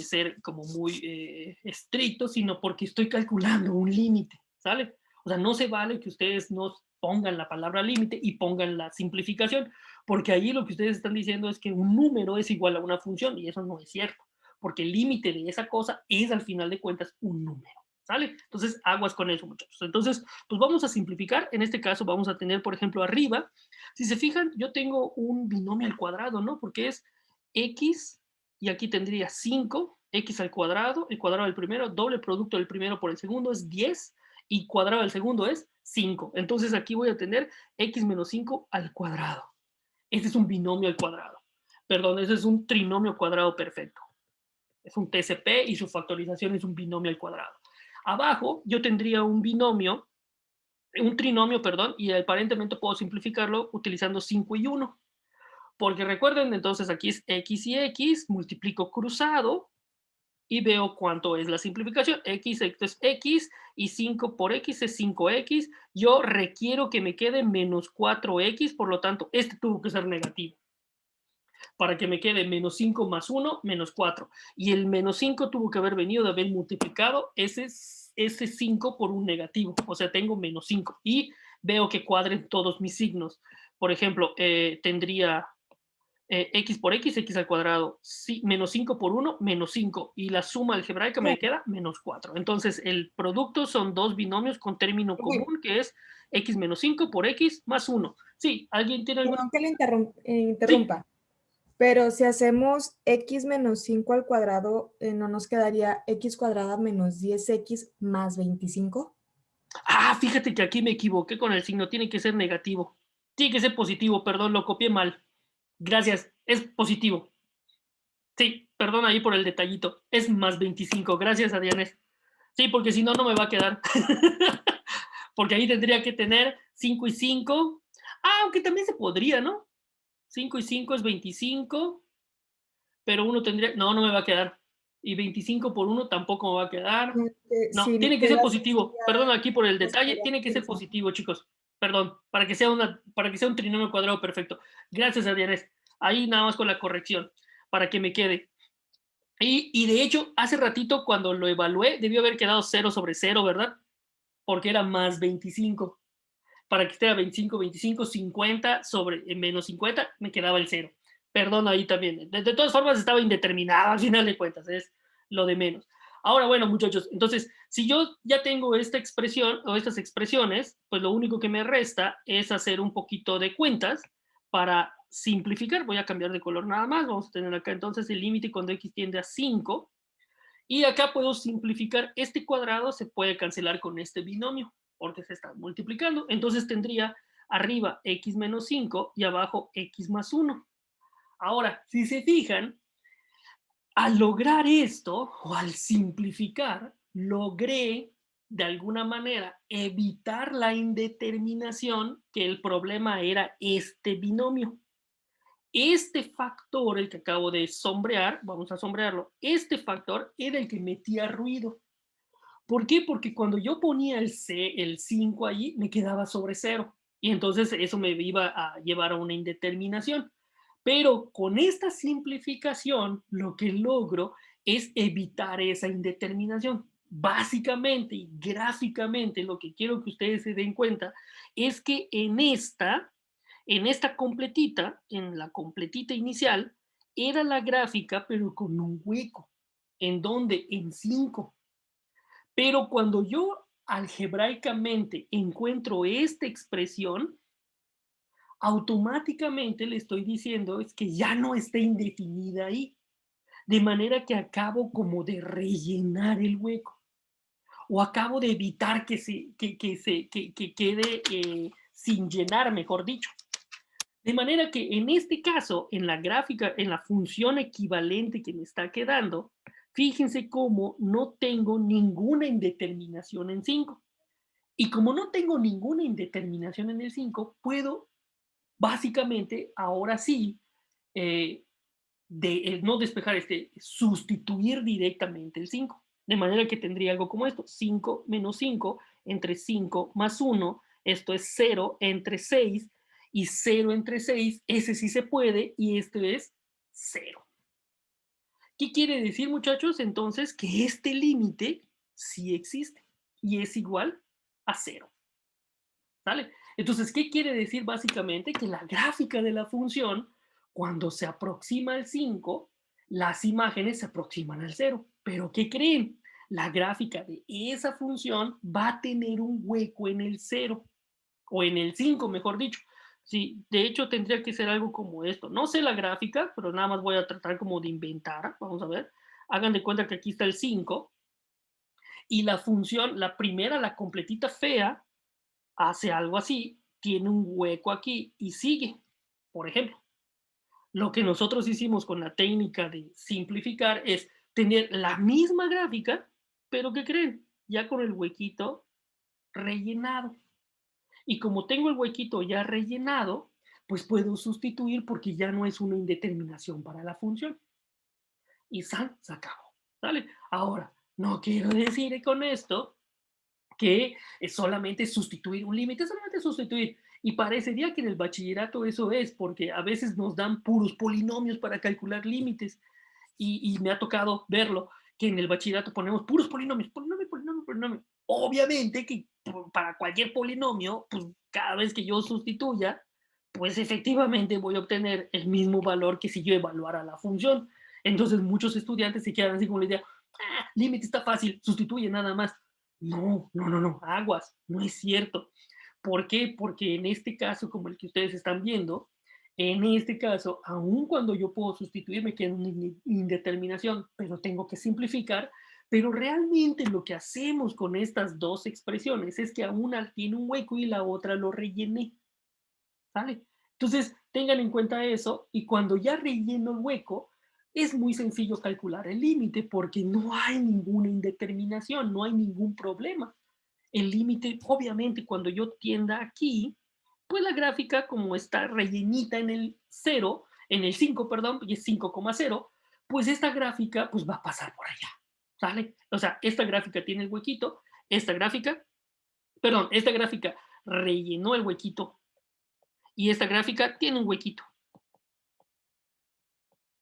[SPEAKER 1] ser como muy estricto, sino porque estoy calculando un límite. ¿Sale? O sea, no se vale que ustedes no pongan la palabra límite y pongan la simplificación, porque ahí lo que ustedes están diciendo es que un número es igual a una función y eso no es cierto, porque el límite de esa cosa es al final de cuentas un número. ¿Sale? Entonces, aguas con eso, muchachos. Entonces, pues vamos a simplificar. En este caso vamos a tener, por ejemplo, arriba, si se fijan, yo tengo un binomio al cuadrado, ¿no? Porque es x y aquí tendría 5, x al cuadrado, el cuadrado del primero, doble producto del primero por el segundo es 10 y cuadrado del segundo es 5. Entonces aquí voy a tener x menos 5 al cuadrado. Este es un binomio al cuadrado. Perdón, ese es un trinomio cuadrado perfecto. Es un TCP y su factorización es un binomio al cuadrado. Abajo yo tendría un binomio, un trinomio, perdón, y aparentemente puedo simplificarlo utilizando 5 y 1. Porque recuerden, entonces aquí es x y x, multiplico cruzado y veo cuánto es la simplificación. X es x y 5 por x es 5x. Yo requiero que me quede menos 4x, por lo tanto, este tuvo que ser negativo para que me quede menos 5 más 1, menos 4. Y el menos 5 tuvo que haber venido de haber multiplicado ese 5 por un negativo. O sea, tengo menos 5. Y veo que cuadren todos mis signos. Por ejemplo, tendría x por x, x al cuadrado, sí, menos 5 por 1, menos 5. Y la suma algebraica me queda menos 4. Entonces, el producto son dos binomios con término común, que es x menos 5 por x más 1. Sí, ¿alguien tiene alguna?
[SPEAKER 2] Perdón que le
[SPEAKER 1] Sí.
[SPEAKER 2] interrumpa, pero si hacemos x menos 5 al cuadrado, ¿no nos quedaría x cuadrada menos 10x más 25?
[SPEAKER 1] Ah, fíjate que aquí me equivoqué con el signo, tiene que ser negativo. Tiene que ser positivo, perdón, lo copié mal. Gracias, es positivo. Sí, perdón ahí por el detallito. Es más 25. Gracias, Adrianes. Sí, porque si no, no me va a quedar. Porque ahí tendría que tener 5 y 5. Ah, aunque también se podría, ¿no? 5 y 5 es 25, pero uno tendría. No, no me va a quedar. Y 25 por 1 tampoco me va a quedar. No,
[SPEAKER 2] Si
[SPEAKER 1] tiene que ser
[SPEAKER 2] queda
[SPEAKER 1] positivo. Perdón aquí por el
[SPEAKER 2] pues,
[SPEAKER 1] detalle.
[SPEAKER 2] sería
[SPEAKER 1] Tiene que ser
[SPEAKER 2] 15.
[SPEAKER 1] positivo, chicos. Perdón, para que sea un trinomio cuadrado perfecto. Gracias, Adrianes. Ahí nada más con la corrección, para que me quede. Y de hecho, hace ratito cuando lo evalué, debió haber quedado 0 sobre 0, ¿verdad? Porque era más 25. Para que esté a 25, 25, 50 sobre menos 50, me quedaba el 0. Perdón ahí también. De todas formas, estaba indeterminado al final de cuentas, es lo de menos. Ahora, bueno, muchachos, entonces, si yo ya tengo esta expresión o estas expresiones, pues lo único que me resta es hacer un poquito de cuentas para simplificar. Voy a cambiar de color nada más. Vamos a tener acá entonces el límite cuando x tiende a 5. Y acá puedo simplificar este cuadrado, se puede cancelar con este binomio, porque se está multiplicando. Entonces tendría arriba x menos 5 y abajo x más 1. Ahora, si se fijan, al lograr esto, o al simplificar, logré de alguna manera evitar la indeterminación, que el problema era este binomio. Este factor, el que acabo de sombrear, vamos a sombrearlo, este factor era el que metía ruido. ¿Por qué? Porque cuando yo ponía el 5 allí, me quedaba sobre cero. Y entonces eso me iba a llevar a una indeterminación. Pero con esta simplificación, lo que logro es evitar esa indeterminación. Básicamente y gráficamente, lo que quiero que ustedes se den cuenta es que en esta completita, en la completita inicial, era la gráfica, pero con un hueco. ¿En donde En 5. Pero cuando yo algebraicamente encuentro esta expresión, automáticamente le estoy diciendo es que ya no está indefinida ahí, de manera que acabo como de rellenar el hueco o acabo de evitar que quede sin llenar, mejor dicho. De manera que en este caso, en la gráfica, en la función equivalente que me está quedando, fíjense cómo no tengo ninguna indeterminación en 5. Y como no tengo ninguna indeterminación en el 5, puedo básicamente, ahora sí, eh, no despejar sustituir directamente el 5. De manera que tendría algo como esto: 5 menos 5 entre 5 más 1, esto es 0 entre 6, y 0 entre 6, ese sí se puede, y esto es 0. ¿Qué quiere decir, muchachos? Entonces, que este límite sí existe y es igual a 0. ¿Sale? Entonces, ¿qué quiere decir básicamente? Que la gráfica de la función, cuando se aproxima al 5, las imágenes se aproximan al 0. Pero ¿qué creen? La gráfica de esa función va a tener un hueco en el 0, o en el 5, mejor dicho. Sí, de hecho tendría que ser algo como esto. No sé la gráfica, pero nada más voy a tratar como de inventar. Vamos a ver. Hagan de cuenta que aquí está el 5 y la función, la primera, la completita fea, hace algo así, tiene un hueco aquí y sigue. Por ejemplo, lo que nosotros hicimos con la técnica de simplificar es tener la misma gráfica, pero ¿qué creen? Ya con el huequito rellenado. Y como tengo el huequito ya rellenado, pues puedo sustituir porque ya no es una indeterminación para la función. Y ¡san! Se acabó. ¿Sale? Ahora, no quiero decir con esto que es solamente sustituir un límite, solamente sustituir. Y parecería que en el bachillerato eso es, porque a veces nos dan puros polinomios para calcular límites. Y me ha tocado verlo, que en el bachillerato ponemos puros polinomios, polinomio, polinomio, polinomio. Obviamente que para cualquier polinomio, pues cada vez que yo sustituya, pues efectivamente voy a obtener el mismo valor que si yo evaluara la función. Entonces muchos estudiantes se quedan así como la idea: ah, límite está fácil, sustituye nada más. No, no, no, no, aguas, no es cierto. ¿Por qué? Porque en este caso, como el que ustedes están viendo, en este caso, aun cuando yo puedo sustituir, me queda una indeterminación, pero tengo que simplificar. Pero realmente lo que hacemos con estas dos expresiones es que a una tiene un hueco y la otra lo rellené. ¿Sale? Entonces, tengan en cuenta eso, y cuando ya relleno el hueco, es muy sencillo calcular el límite porque no hay ninguna indeterminación, no hay ningún problema. El límite, obviamente, cuando yo tienda aquí, pues la gráfica, como está rellenita en el 0, en el 5, perdón, y es 5,0, pues esta gráfica pues va a pasar por allá, ¿sale? O sea, esta gráfica tiene el huequito, esta gráfica rellenó el huequito y esta gráfica tiene un huequito.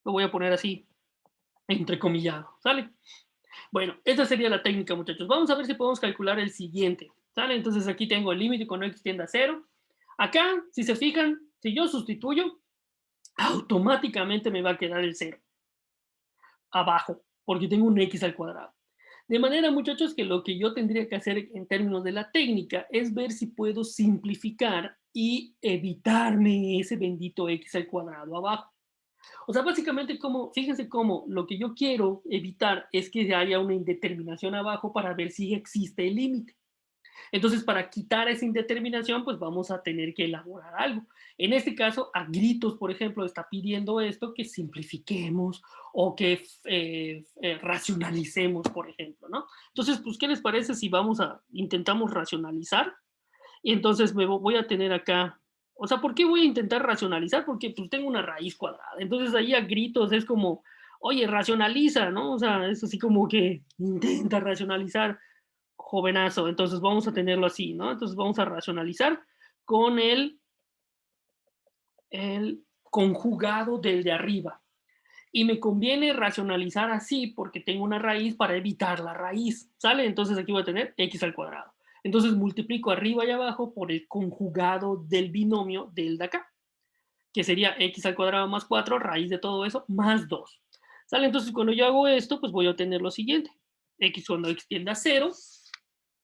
[SPEAKER 1] Lo voy a poner así, entrecomillado, ¿sale? Bueno, esta sería la técnica, muchachos. Vamos a ver si podemos calcular el siguiente, ¿sale? Entonces aquí tengo el límite cuando x tiende a 0. Acá, si se fijan, si yo sustituyo, automáticamente me va a quedar el 0 abajo, porque tengo un x al cuadrado. De manera, muchachos, que lo que yo tendría que hacer en términos de la técnica es ver si puedo simplificar y evitarme ese bendito x al cuadrado abajo. O sea, básicamente, fíjense cómo lo que yo quiero evitar es que haya una indeterminación abajo para ver si existe el límite. Entonces, para quitar esa indeterminación, pues vamos a tener que elaborar algo. En este caso, a gritos, por ejemplo, está pidiendo esto, que simplifiquemos o que racionalicemos, por ejemplo, ¿no? Entonces, pues, ¿qué les parece si intentamos racionalizar? Y entonces voy a tener acá, o sea, ¿por qué voy a intentar racionalizar? Porque pues tengo una raíz cuadrada. Entonces ahí a gritos es como, oye, racionaliza, ¿no? O sea, es así como que intenta racionalizar. Jovenazo, entonces vamos a tenerlo así, ¿no? Entonces vamos a racionalizar con el conjugado del de arriba. Y me conviene racionalizar así porque tengo una raíz para evitar la raíz, ¿sale? Entonces aquí voy a tener x al cuadrado. Entonces multiplico arriba y abajo por el conjugado del binomio del de acá, que sería x al cuadrado más 4, raíz de todo eso, más 2. ¿Sale? Entonces cuando yo hago esto, pues voy a obtener lo siguiente. X cuando x tiende a 0,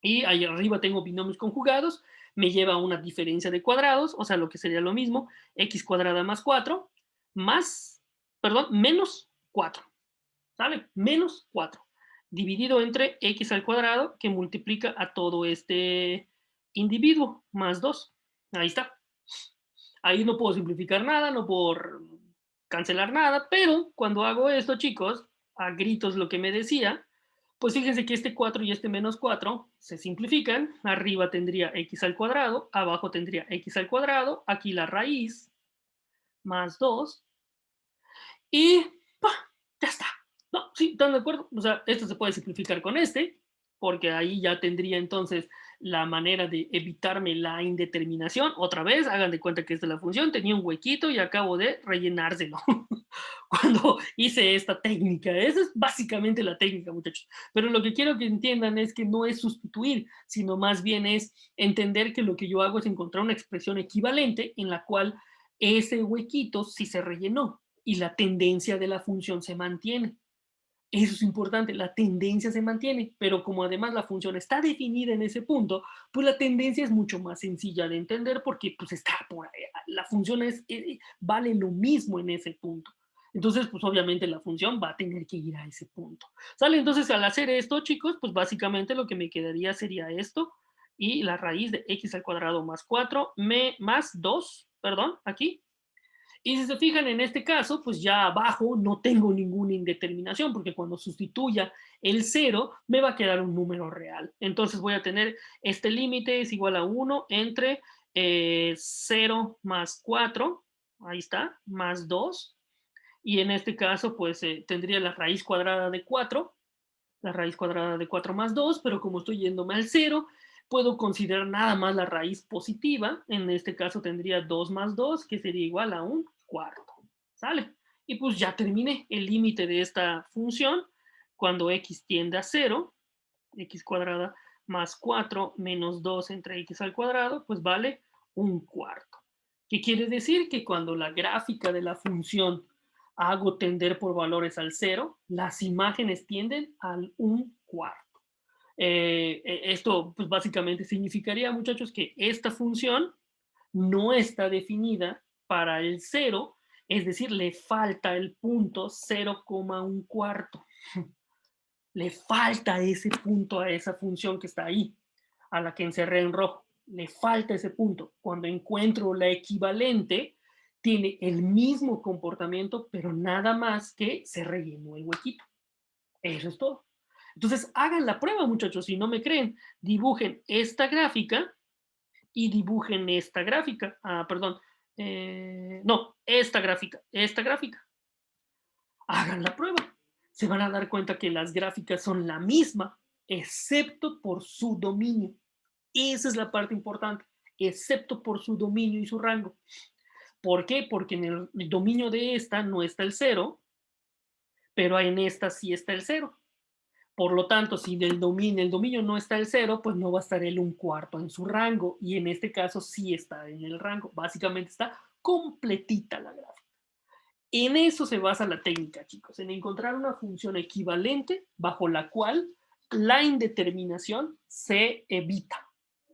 [SPEAKER 1] y ahí arriba tengo binomios conjugados, me lleva a una diferencia de cuadrados, o sea, lo que sería lo mismo, x cuadrada más 4, más, perdón, menos 4, ¿sale? Menos 4, dividido entre x al cuadrado, que multiplica a todo este individuo, más 2. Ahí está. Ahí no puedo simplificar nada, no puedo cancelar nada, pero cuando hago esto, chicos, a gritos lo que me decía, pues fíjense que este 4 y este menos 4 se simplifican. Arriba tendría x al cuadrado, abajo tendría x al cuadrado, aquí la raíz, más 2, y ¡pah! Ya está. No, sí, ¿están de acuerdo? O sea, esto se puede simplificar con este, porque ahí ya tendría entonces la manera de evitarme la indeterminación. Otra vez, hagan de cuenta que esta es la función, tenía un huequito y acabo de rellenárselo cuando hice esta técnica. Esa es básicamente la técnica, muchachos. Pero lo que quiero que entiendan es que no es sustituir, sino más bien es entender que lo que yo hago es encontrar una expresión equivalente en la cual ese huequito sí se rellenó y la tendencia de la función se mantiene. Eso es importante, la tendencia se mantiene, pero como además la función está definida en ese punto, pues la tendencia es mucho más sencilla de entender porque pues está por ahí, la función vale lo mismo en ese punto. Entonces, pues obviamente la función va a tener que ir a ese punto. ¿Sale? Entonces, al hacer esto, chicos, pues básicamente lo que me quedaría sería esto y la raíz de x al cuadrado más 4 más 2, perdón, aquí, y si se fijan en este caso, pues ya abajo no tengo ninguna indeterminación, porque cuando sustituya el 0, me va a quedar un número real. Entonces voy a tener este límite es igual a 1 entre 0 más 4, ahí está, más 2, y en este caso, pues tendría la raíz cuadrada de 4, la raíz cuadrada de 4 más 2, pero como estoy yéndome al 0, puedo considerar nada más la raíz positiva. En este caso tendría 2 más 2, que sería igual a un cuarto. ¿Sale? Y pues ya terminé el límite de esta función. Cuando x tiende a 0, x cuadrada más 4 menos 2 entre x al cuadrado, pues vale un cuarto. ¿Qué quiere decir? Que cuando la gráfica de la función hago tender por valores al 0, las imágenes tienden al un cuarto. Esto pues básicamente significaría, muchachos, que esta función no está definida para el 0, es decir, le falta el punto 0,1 cuarto. Le falta ese punto a esa función que está ahí, a la que encerré en rojo. Le falta ese punto. Cuando encuentro la equivalente, tiene el mismo comportamiento, pero nada más que se rellenó el huequito. Eso es todo. Entonces, hagan la prueba, muchachos. Si no me creen, dibujen esta gráfica y dibujen esta gráfica. Perdón. No, esta gráfica. Esta gráfica. Hagan la prueba. Se van a dar cuenta que las gráficas son la misma, excepto por su dominio. Esa es la parte importante, excepto por su dominio y su rango. ¿Por qué? Porque en el dominio de esta no está el 0, pero en esta sí está el 0. Por lo tanto, si en el dominio no está el 0, pues no va a estar el un cuarto en su rango. Y en este caso sí está en el rango. Básicamente está completita la gráfica. En eso se basa la técnica, chicos, en encontrar una función equivalente bajo la cual la indeterminación se evita.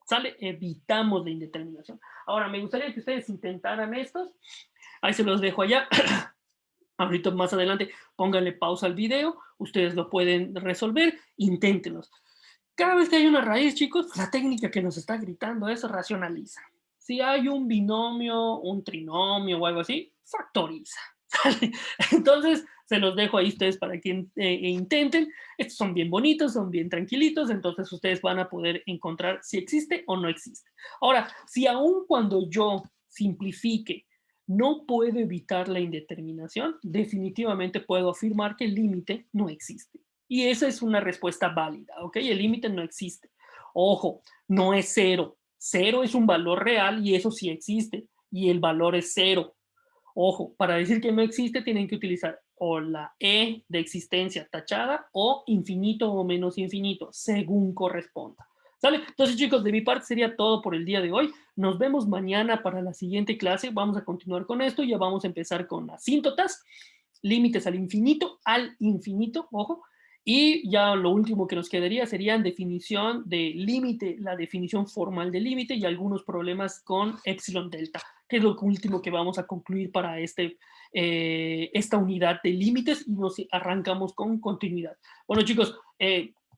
[SPEAKER 1] ¿Sale? Evitamos la indeterminación. Ahora, me gustaría que ustedes intentaran estos. Ahí se los dejo allá. Ahorita más adelante pónganle pausa al video. Ustedes lo pueden resolver. Inténtenlos. Cada vez que hay una raíz, chicos, la técnica que nos está gritando es racionaliza. Si hay un binomio, un trinomio o algo así, factoriza. Entonces, se los dejo ahí ustedes para que intenten. Estos son bien bonitos, son bien tranquilitos, entonces ustedes van a poder encontrar si existe o no existe. Ahora, si aun cuando yo simplifique, no puedo evitar la indeterminación, definitivamente puedo afirmar que el límite no existe. Y esa es una respuesta válida, ¿ok? El límite no existe. Ojo, no es 0. 0 es un valor real y eso sí existe. Y el valor es 0. Ojo, para decir que no existe tienen que utilizar o la E de existencia tachada o infinito o menos infinito, según corresponda. ¿Sale? Entonces, chicos, de mi parte sería todo por el día de hoy. Nos vemos mañana para la siguiente clase. Vamos a continuar con esto. Ya vamos a empezar con asíntotas, límites al infinito, ojo. Y ya lo último que nos quedaría sería definición de límite, la definición formal de límite y algunos problemas con epsilon delta, que es lo último que vamos a concluir para esta unidad de límites y nos arrancamos con continuidad. Bueno, chicos,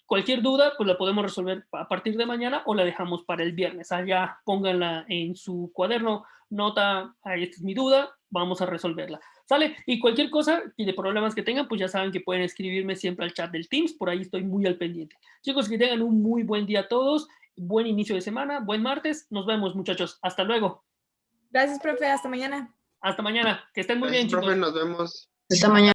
[SPEAKER 1] cualquier duda, pues la podemos resolver a partir de mañana o la dejamos para el viernes. Allá pónganla en su cuaderno, nota, ahí esta es mi duda, vamos a resolverla. ¿Sale? Y cualquier cosa y de problemas que tengan, pues ya saben que pueden escribirme siempre al chat del Teams, por ahí estoy muy al pendiente. Chicos, que tengan un muy buen día a todos, buen inicio de semana, buen martes, nos vemos muchachos, hasta luego.
[SPEAKER 2] Gracias, profe, hasta mañana.
[SPEAKER 1] Hasta mañana, que estén muy bien,
[SPEAKER 3] Gracias,
[SPEAKER 1] chicos.
[SPEAKER 3] profe, nos vemos.
[SPEAKER 4] Hasta mañana.